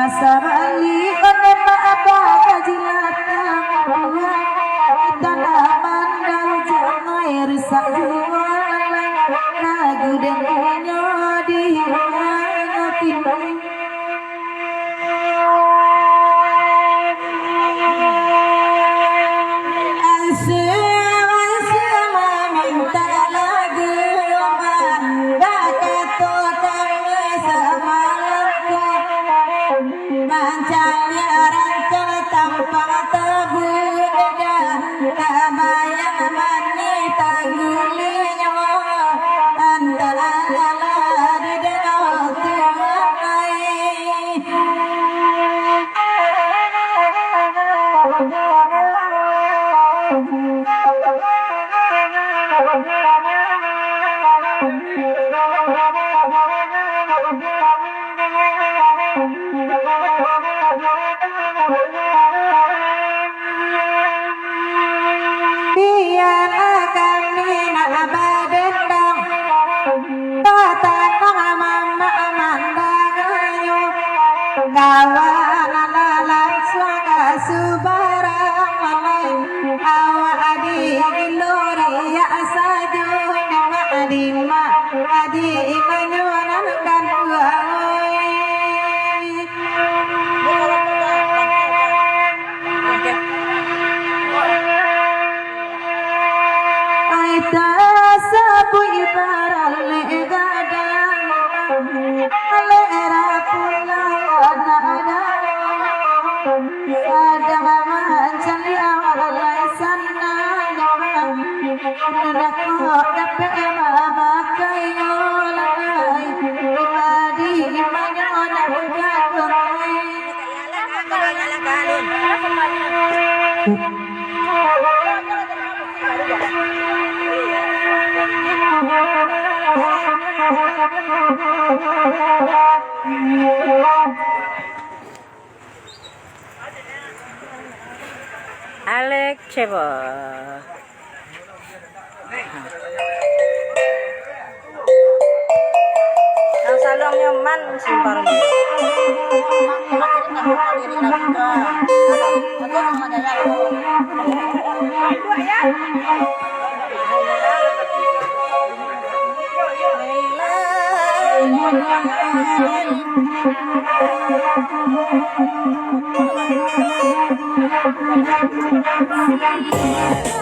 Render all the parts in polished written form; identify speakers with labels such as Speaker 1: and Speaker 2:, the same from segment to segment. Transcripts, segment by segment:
Speaker 1: Nasarali onema apa kajilata tanaman daun jangair sajuan lagu dan nyodi ngatin
Speaker 2: Alex coba ang salong nyaman simpar
Speaker 1: Bye.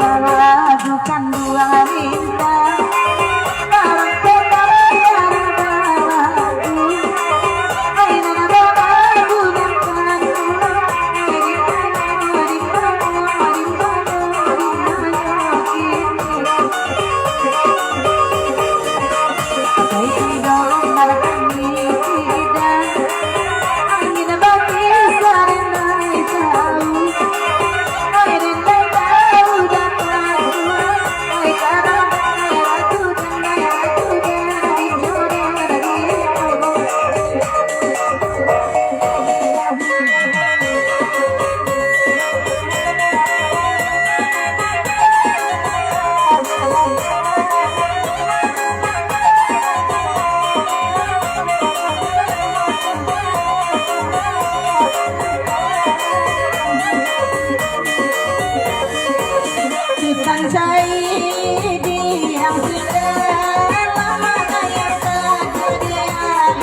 Speaker 1: lagu kan dua bintang barang tetap lagu ai nana lagu dan kan Sangใจดีyang sudah lama saya sendirian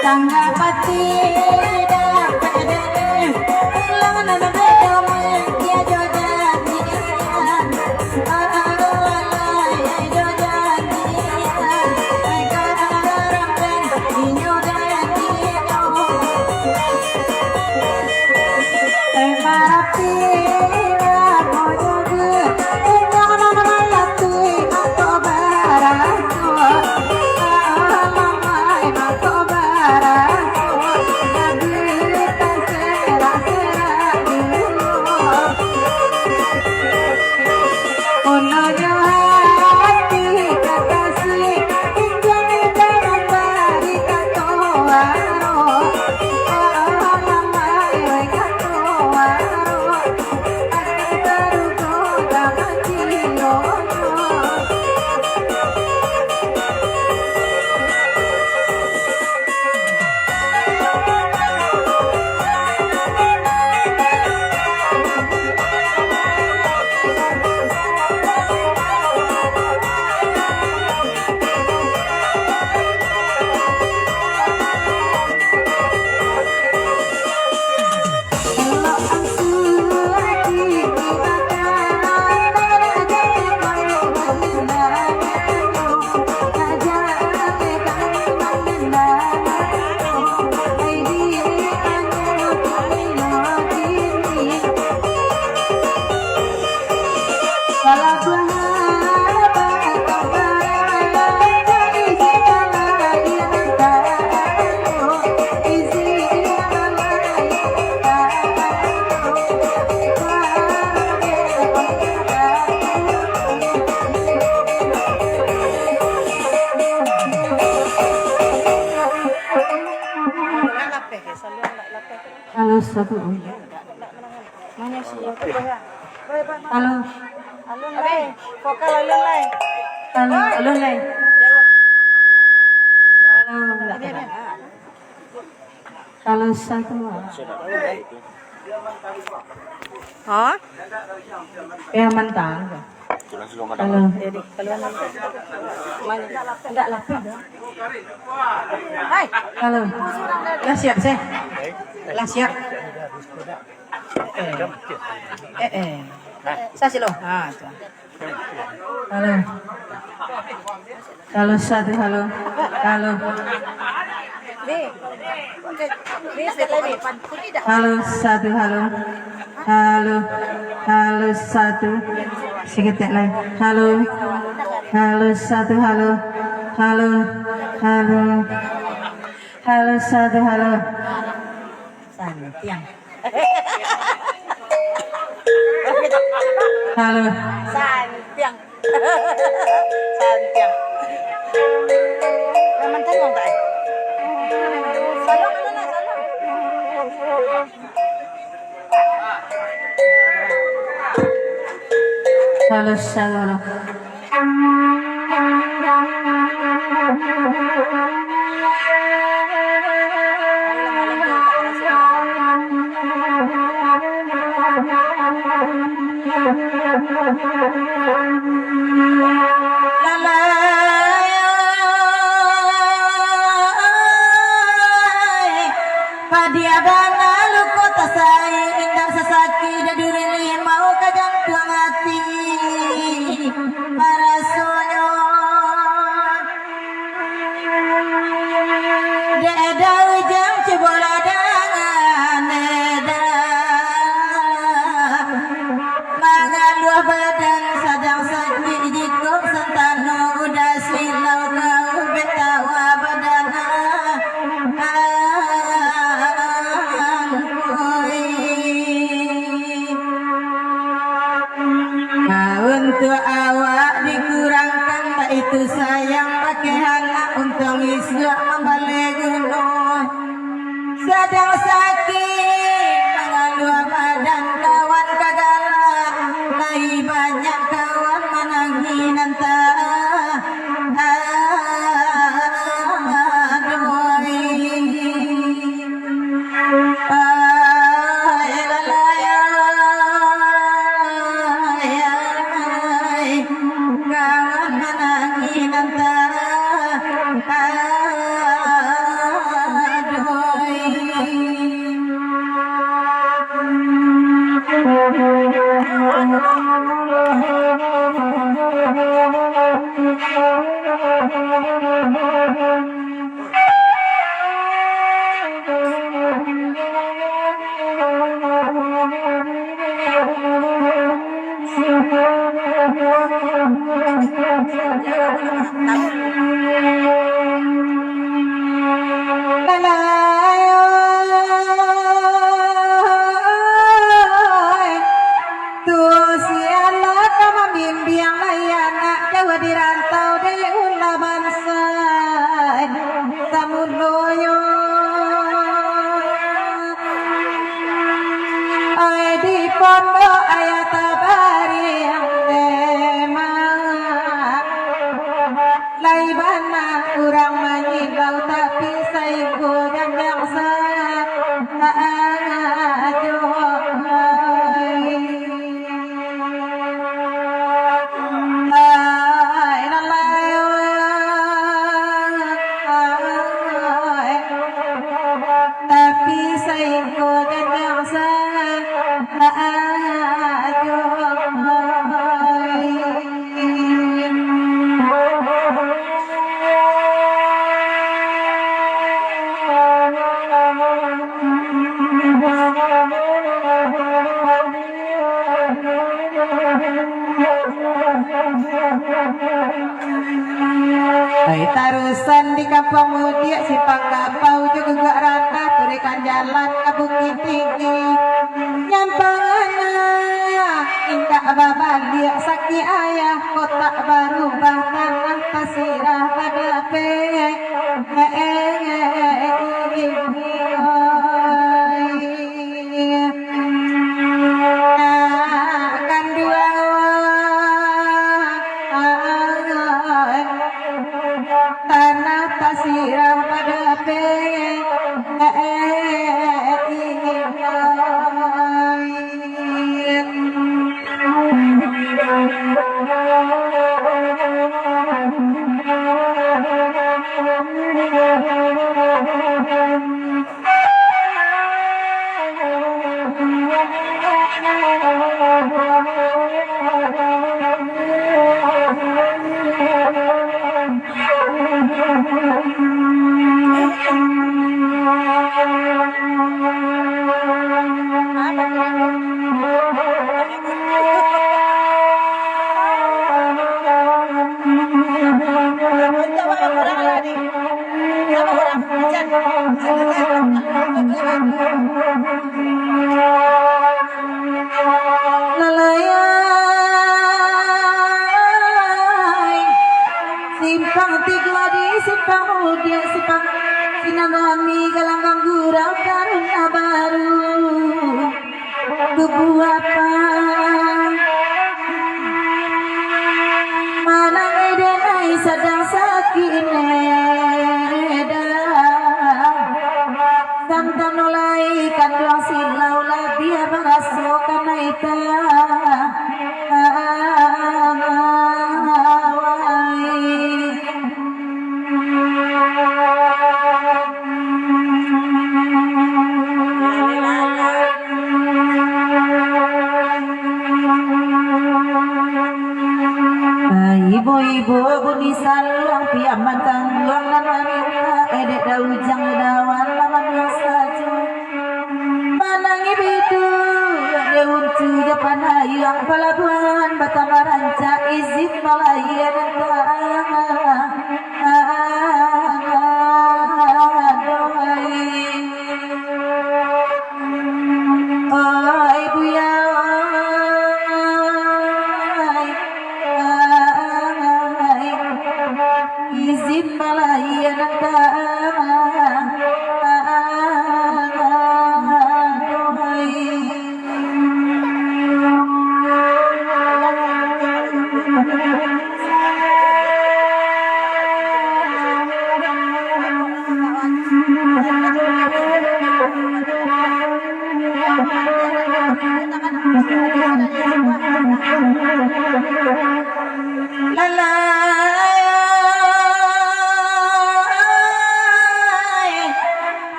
Speaker 1: tangga pati dapat langan berdoa dia jodoh Halo satu.
Speaker 2: Mana sih?
Speaker 1: Halo.
Speaker 2: Alun lai. Vokal alun lai.
Speaker 1: Halo, halo Lai.
Speaker 2: Jauh.
Speaker 1: Halo. Halo satu.
Speaker 2: Hah?
Speaker 1: Ya mentang. Halo.
Speaker 2: Jadi keluar nanti. Mana? Enggak lah. Hai.
Speaker 1: Halo. Lah siap sih. Lah siap.
Speaker 2: Saya sih loh.
Speaker 1: Halo. Halo satu halo. Halo. Halo satu halo. Halo. Halo satu. Sedikit lagi. Halo. Halo satu halo. Halo. Halo. Halo satu halo.
Speaker 2: Santiang.
Speaker 1: Halo.
Speaker 2: Santiang. Santiang. Naman tanong tayo. Salong ano na, salong.
Speaker 1: Halo satu halo. La la Sabana luko tasai indah sasaki daduri mau kadang tuang hati para sonyo deda ujang cebola dangan deda mangaluah badan sadang sakti jikop sentano udah silau kau betawa badana untuk awak dikurangkan tak itu sayang pakai anak untuk isya membalik gunung sedang sakit mengaluh badan kawan kagala lagi banyak kawan menangi nanta tarusan di kampung mudia si panggapau juga gak rata turikan jalan ke bukit tinggi nyampangannya indah babal dia saki ayah kota baru bahkan tasirah pada pe simpang tiga di simpang mudia simpang sinanami galanggang gurau karuna baru kubu apa mana edenai sedang sakit neda santan mulai kanduang silau labia baraso kanaita mantang luang dan wanita edek daujang dawan lawan saju manangi bidu deun tu depan hayang pelabuhan batamaranca izin malayan izin malayan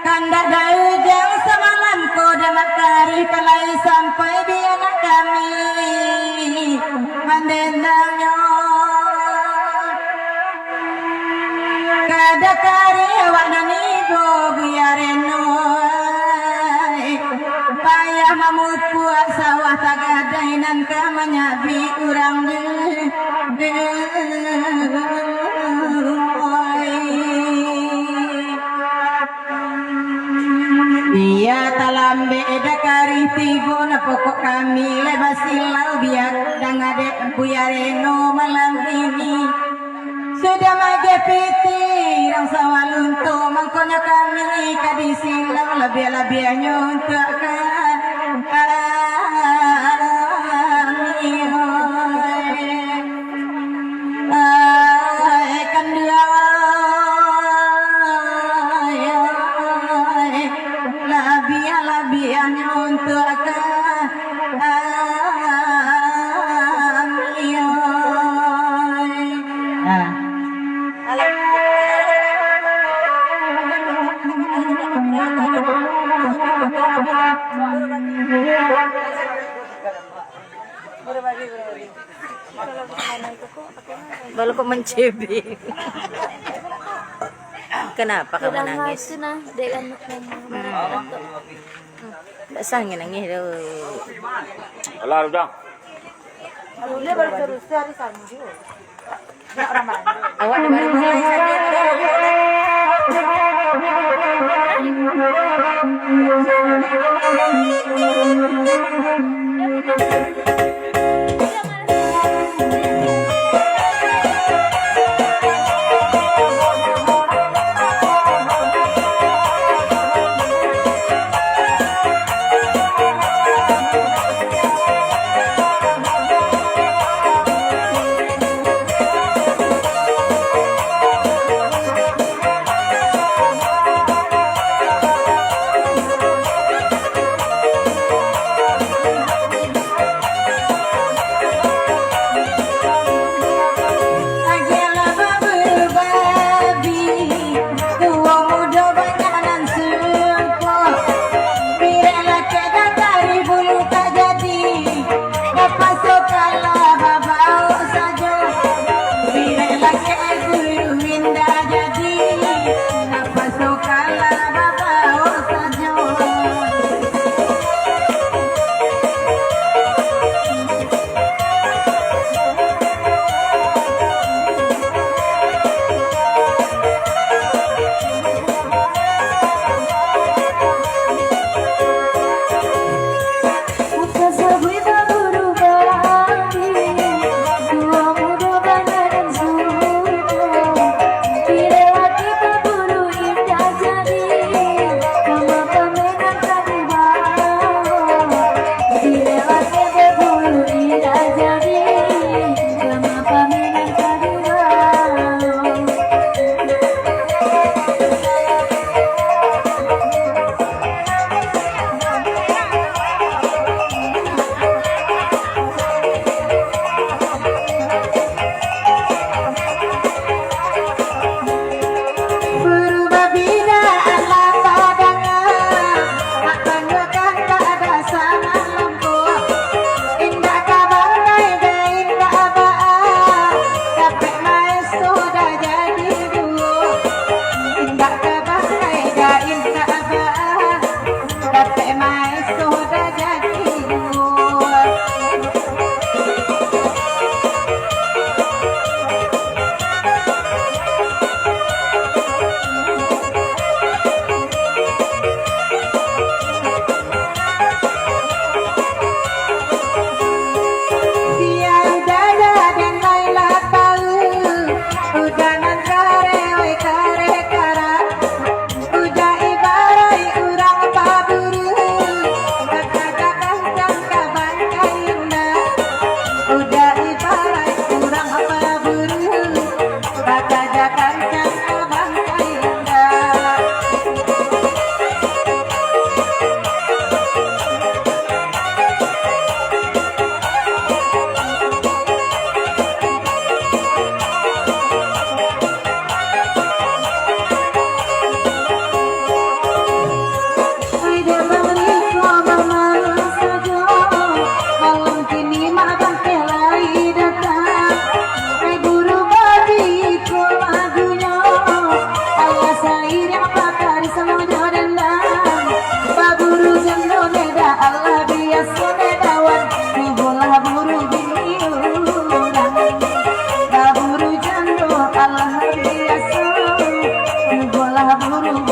Speaker 1: Kanda daujang semalam ko damat kari kalai sampai di anak kami mandendangnya kada kari awak nani go biareno payah mamut puak sawah tagadainan kamanyabi urang Biya talambe edakari tigo na pokok kami lebasilau biar dangade buyareno malam ini sudah majepiti rang sawalunto mangkonya kami kadisilau lebih-lebihnya untuk kami labiannya untuk
Speaker 2: Baru kok mencibir. Kenapa kamu nangis? Tidak sangin nangis tu.
Speaker 3: Alah udah.
Speaker 2: Dia baru terus hari Sabtu. Awak ada baru mulai
Speaker 1: biasa bola buru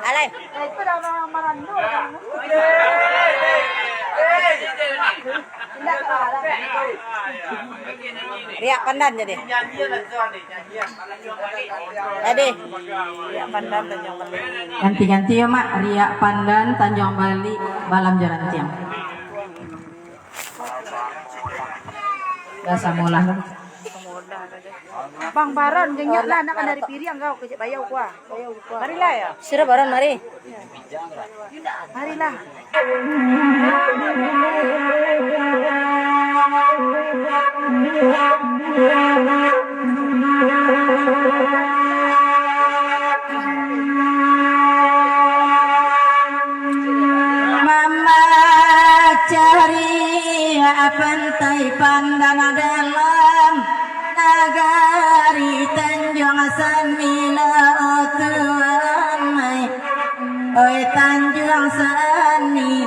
Speaker 2: Alay. Itu dah orang marandu. Riak pandan jadi. Jadi. Riak pandan Tanjung Bali.
Speaker 1: Ganti-ganti ya mak, Riak Pandan Tanjung Bali Balam Jalan Tiang. Dah samulah.
Speaker 2: Bang Baron jengnya lah nak dari Piriang kau ke Bayau kuah. Marilah ya. Sudah Baron mari. Marilah.
Speaker 1: Mama cari pantai Pandan dalam nagari Tanjung Sanmila Tuamai. Oi Tanjung Sani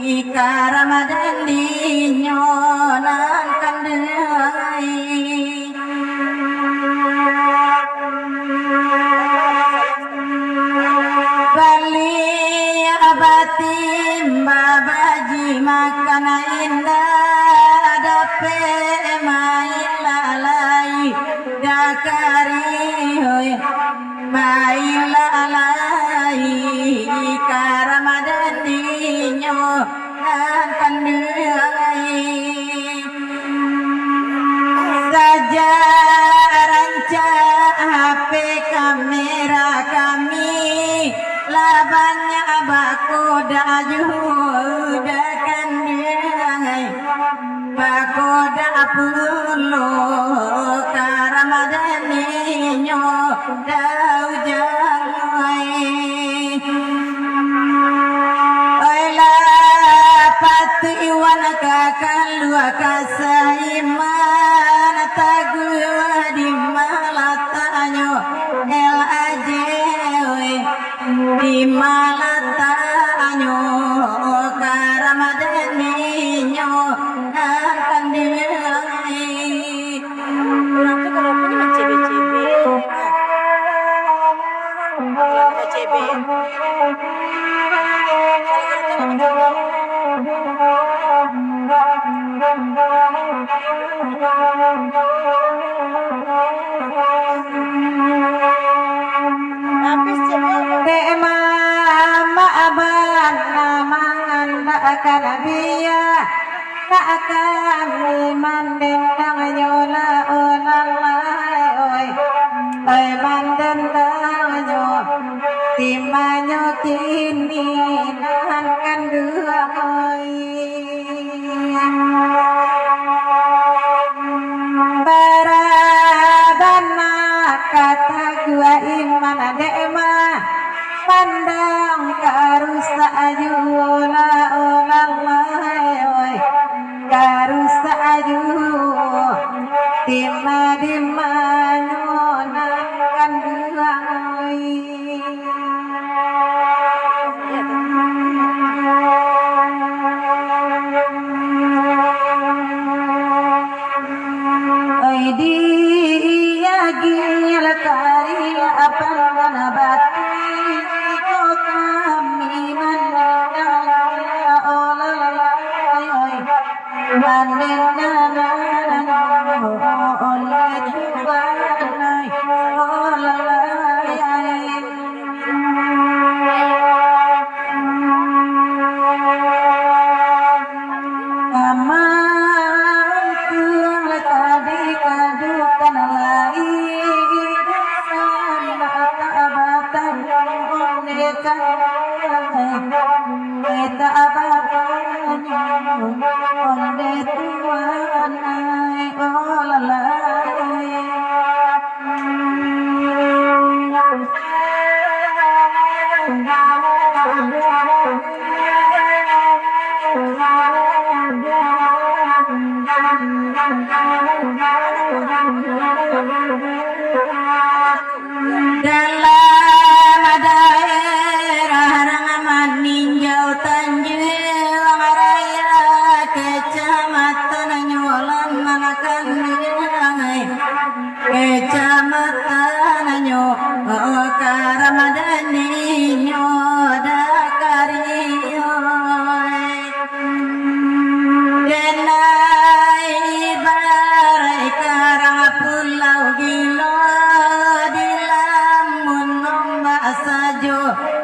Speaker 1: ika Ramadan dinyonan kandai. Bali abatim babaji makana indah dape main lalai dakari hoy main lalai ika Ramadan dinyo akan deai saja ranca HP kamera kami labannya bakoda juda kan deai bakoda pulo ka Ramadan ninyo dau jangai oila pati iwan kakalua kasaiman tagua di malatanyo el ajewe di malatanyo ka Ramadan ninyo akan dilangi.
Speaker 2: Orang tu kalau punya mencebe-cebe. Kalau mencebe. Habis cebe.
Speaker 1: Tema ma'aban namangan akan biya akan iman dendang yola olalai oi oi mandendang yo timanyo kini nan kan dua oi baradana kata gua iman dema pandang karusa ayola olalai oi karusa ayu tima dimanyonan kan duai oi dia gil karya apa nabati ko kami mandang olalai oi mandang oleh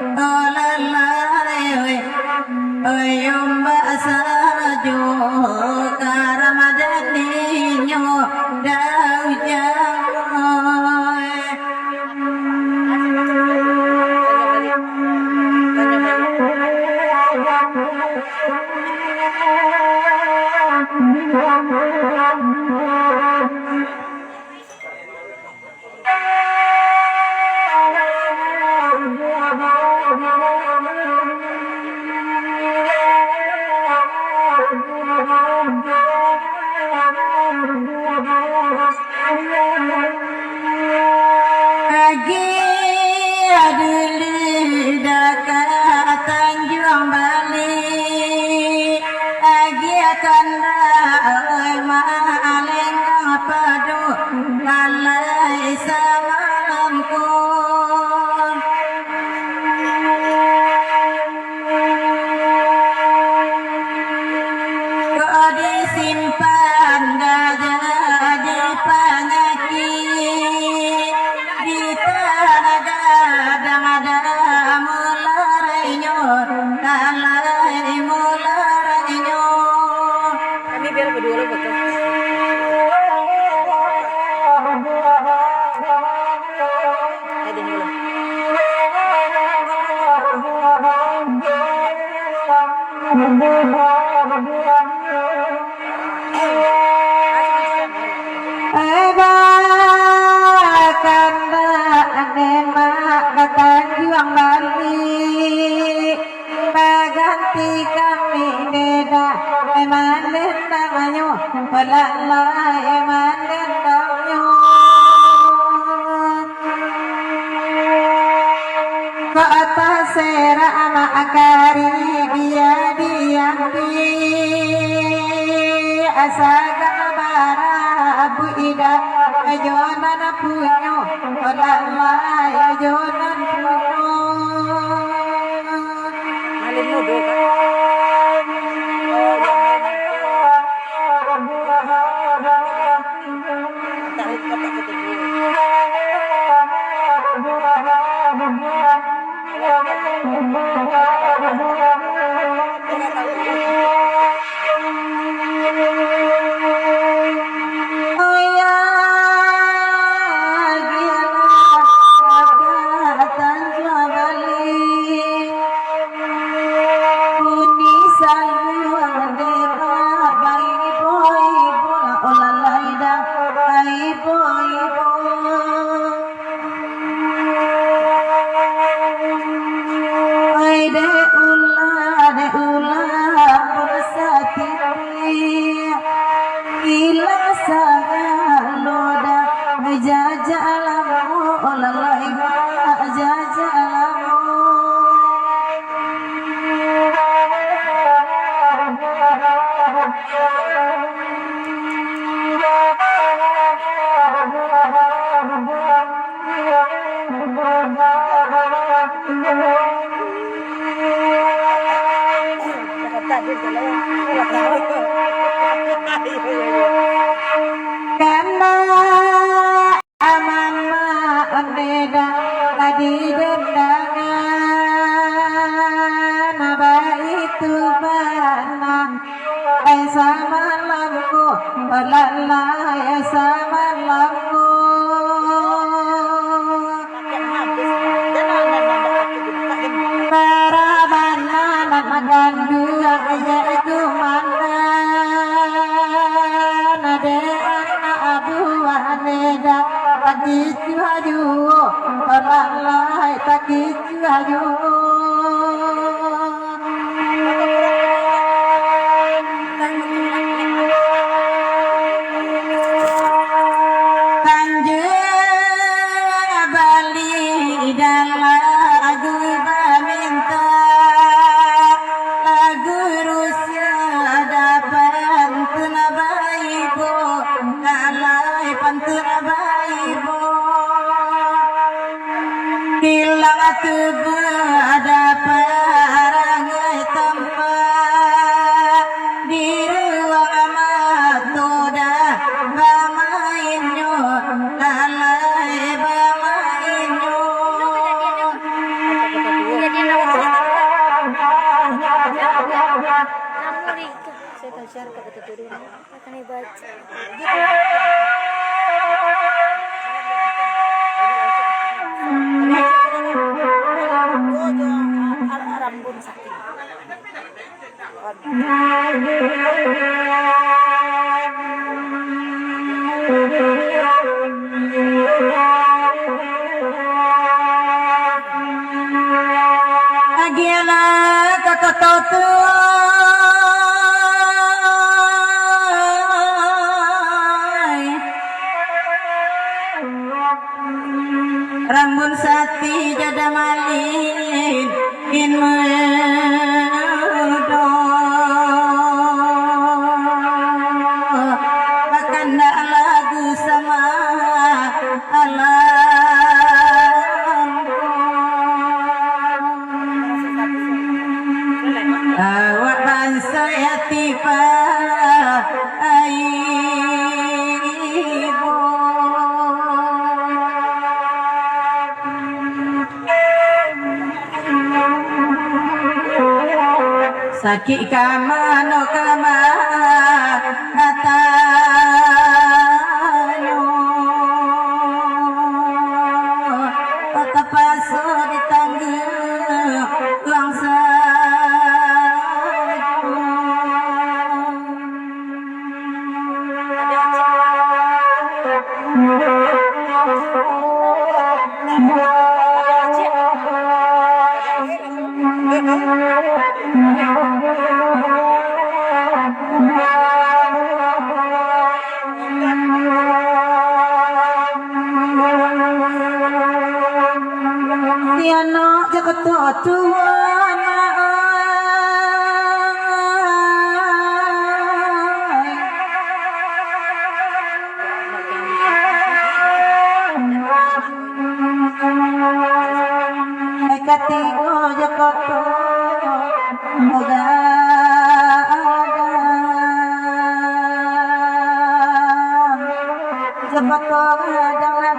Speaker 1: olalai oi umba sajo karamadani nyo Agi adili dekat Tanjung Bali Agi akan maling padu lalai semalamku kau disimpan gajah di penyakit di tanah ada mularainya lalai mularainya
Speaker 2: Kami biar berdua betul.
Speaker 1: Tanjung Bali Baganti kami beda Emanen tanganyo Walalai emanen tanganyo Ke atas sera ama akari Dia diambi Asaga bara Abu Ida Ajonan punyo Walalai ajonan punyo
Speaker 2: Malin mudo kan. Tahu kata
Speaker 1: Karena amama beda tadi dendangan itu bana sama lampu lalai sama lampu Barabana magandu yaitu mana nade abu aneda takicu haju lalai takicu haju Tanjung Bali dan lagu minta lagu Rusia dapat tunabaibo nalai pantunabaibo hilang tubuh dapat rangai tempat di ruang amat toda bamainyo lalai bamainyo
Speaker 2: baca. Rambun sakit.
Speaker 1: Agiala kakatotu rambun sati jada malin inmedo kakanda lagu sama awak bangsa ya tiba aibu sakit kama no kama katayo kota paso di tangga langsa Tiano jakarta tuana katigo jakarta moga jakarta jangan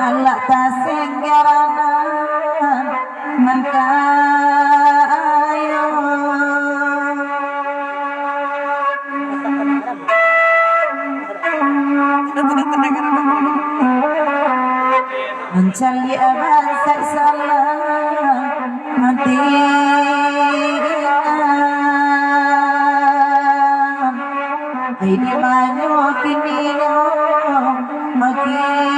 Speaker 1: alak tasenggarana mangkayo mencari abang tak salah mati ini banyak kini makin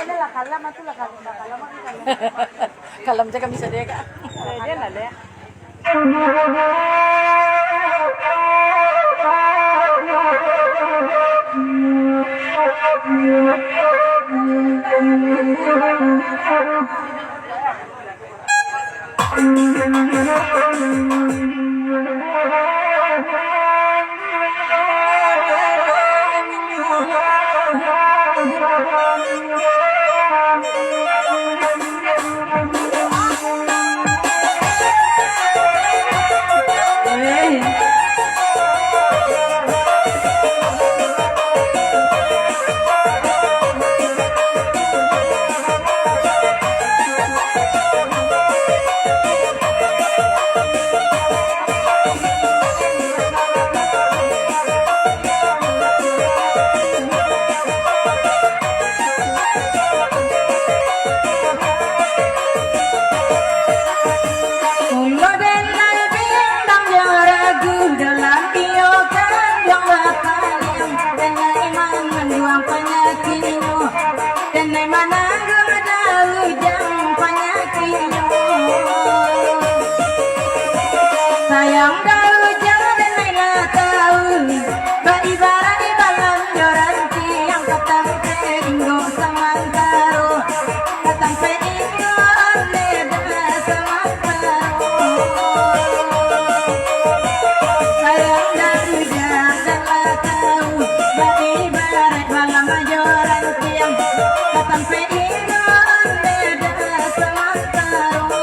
Speaker 2: lah kalam itu lah kalam kalam.
Speaker 4: Kalam cakap bisa dia kak.
Speaker 2: Dia lah dia.
Speaker 1: Sayang dalu jangan nela tahu, beribarat ibalan joran tiang katang peinggo samantaro, katang peinggo leda samantaro. Sayang dalu jangan nela tahu, beribarat balang joran tiang katang peinggo leda samantaro.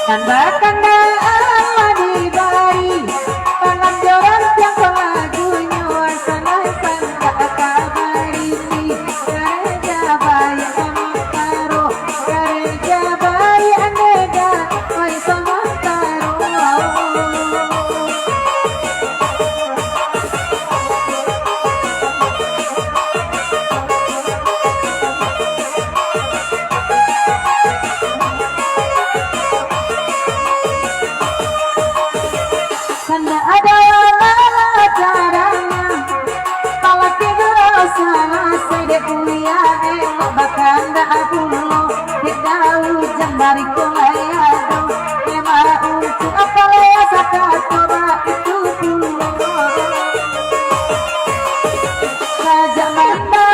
Speaker 1: Dan bahkan Allah dibari penganjuran yang pengajunya sanasan tak kabarisi gereja bayi samantaro gereja bayi anega oi samantaro. Karena ada malah caranya kalau tidur sama sedek kuliah bahkan tak aku lo tidak hujan dari kuliah memang untuk apa ya sakat coba itu dulu saja mana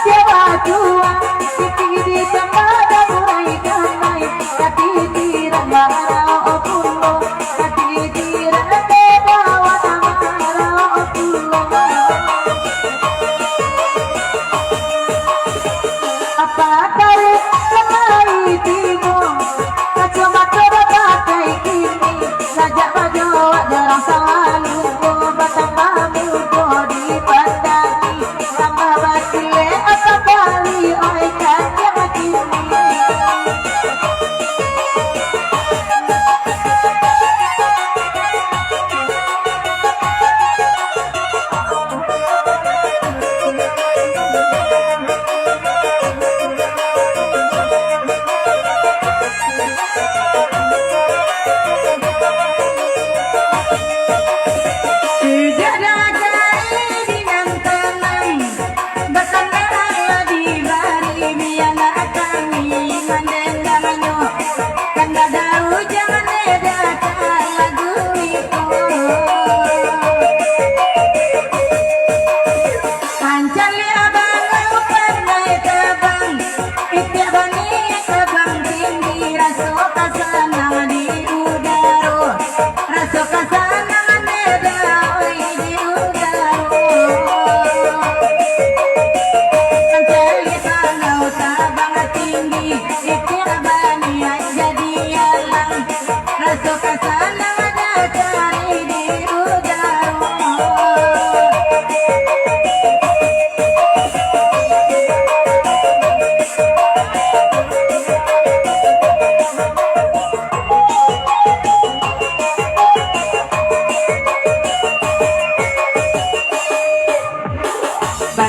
Speaker 1: sewa tua di tempat mulai damai tapi tidak mau pulo tapi tidak apa kare lemai tibo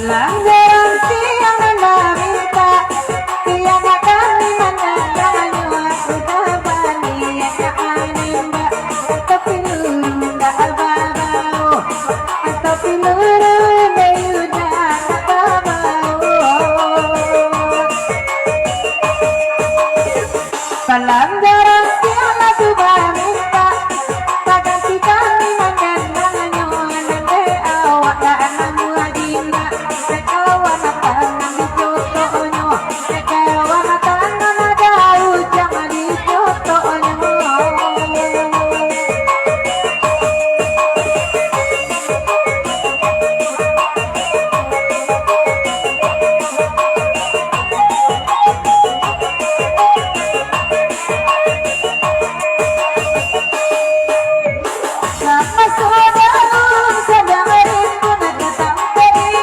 Speaker 1: Pelanggaran tiang meminta tiang akan menandangannya sudah balik animba tapi lurung dah babau tapi lurung dah babau pelanggaran tiang sudah minta gantikan menandangannya nande awak dan muadina kawan tangan dicotonya kawan tangan ada jangan dicotonya sama saudara sedang rindu nak datang dari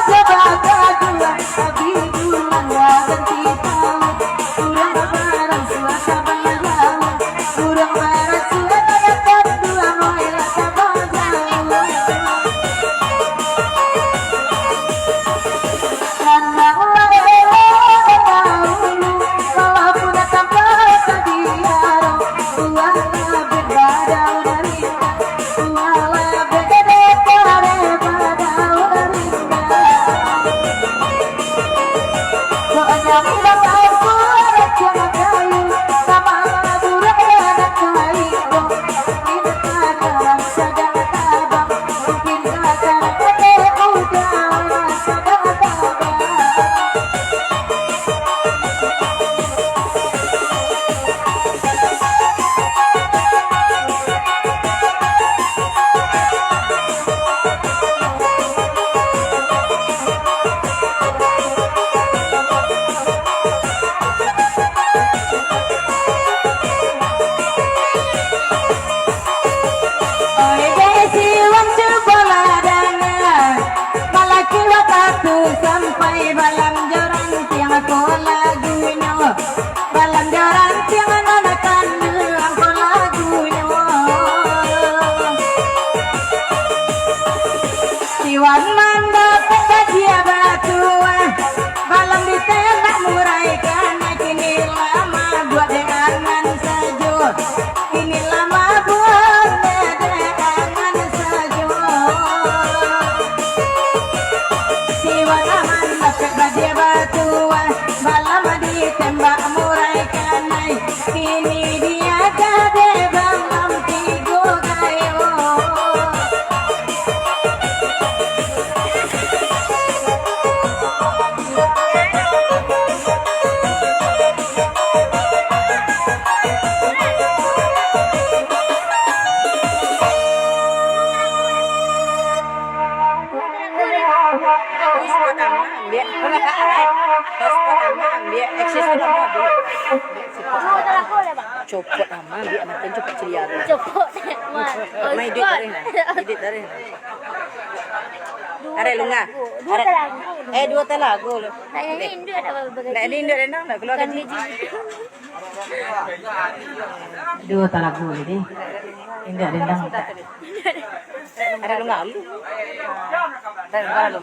Speaker 1: sebagai dua tapi dua ganti tahu kurang marah suasa bayar kurang marah suasa dapat dua moela sabang karena walaupun tanpa kadiaro uang berbadau dari sampai balam joran tiang aku lagunya balam joran tiang anakan aku lagunya siwan manda dia batuan balam ditembak muraikan kini lama buat dengan saja kini lama buat dengan saja dia batuan malam ditembak muraikan kini dia jadi balam tigo gayo
Speaker 4: Copot ama biar makan cepat ceria.
Speaker 2: Cepot.
Speaker 4: Mai duit dari mana? Duit dari mana? Are lunga. Dua talago.
Speaker 2: Tak ini Indu ada berbagai.
Speaker 4: Nak Indu renang nak keluar gaji.
Speaker 1: dua talagu jadi indah dendang
Speaker 4: Are lunga lu. Are lunga lu.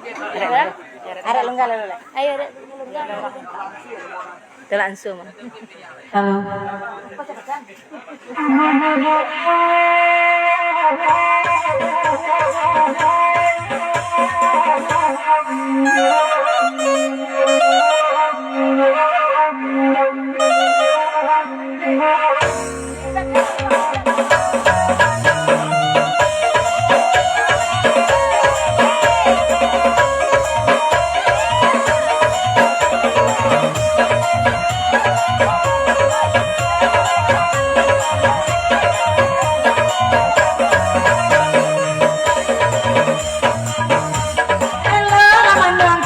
Speaker 4: Are lunga lu.
Speaker 2: Ayo lunga.
Speaker 4: Langsung.
Speaker 1: halo Hello, ramandang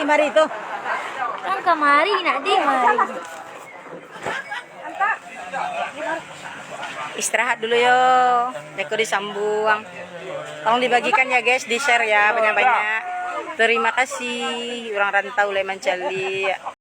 Speaker 4: Mari tuh.
Speaker 2: Kan kemari nak di mari.
Speaker 4: Istirahat dulu yo. Deko disambung. Tolong dibagikan ya guys, di-share ya banyak-banyak. Terima kasih orang rantau Leman Cali.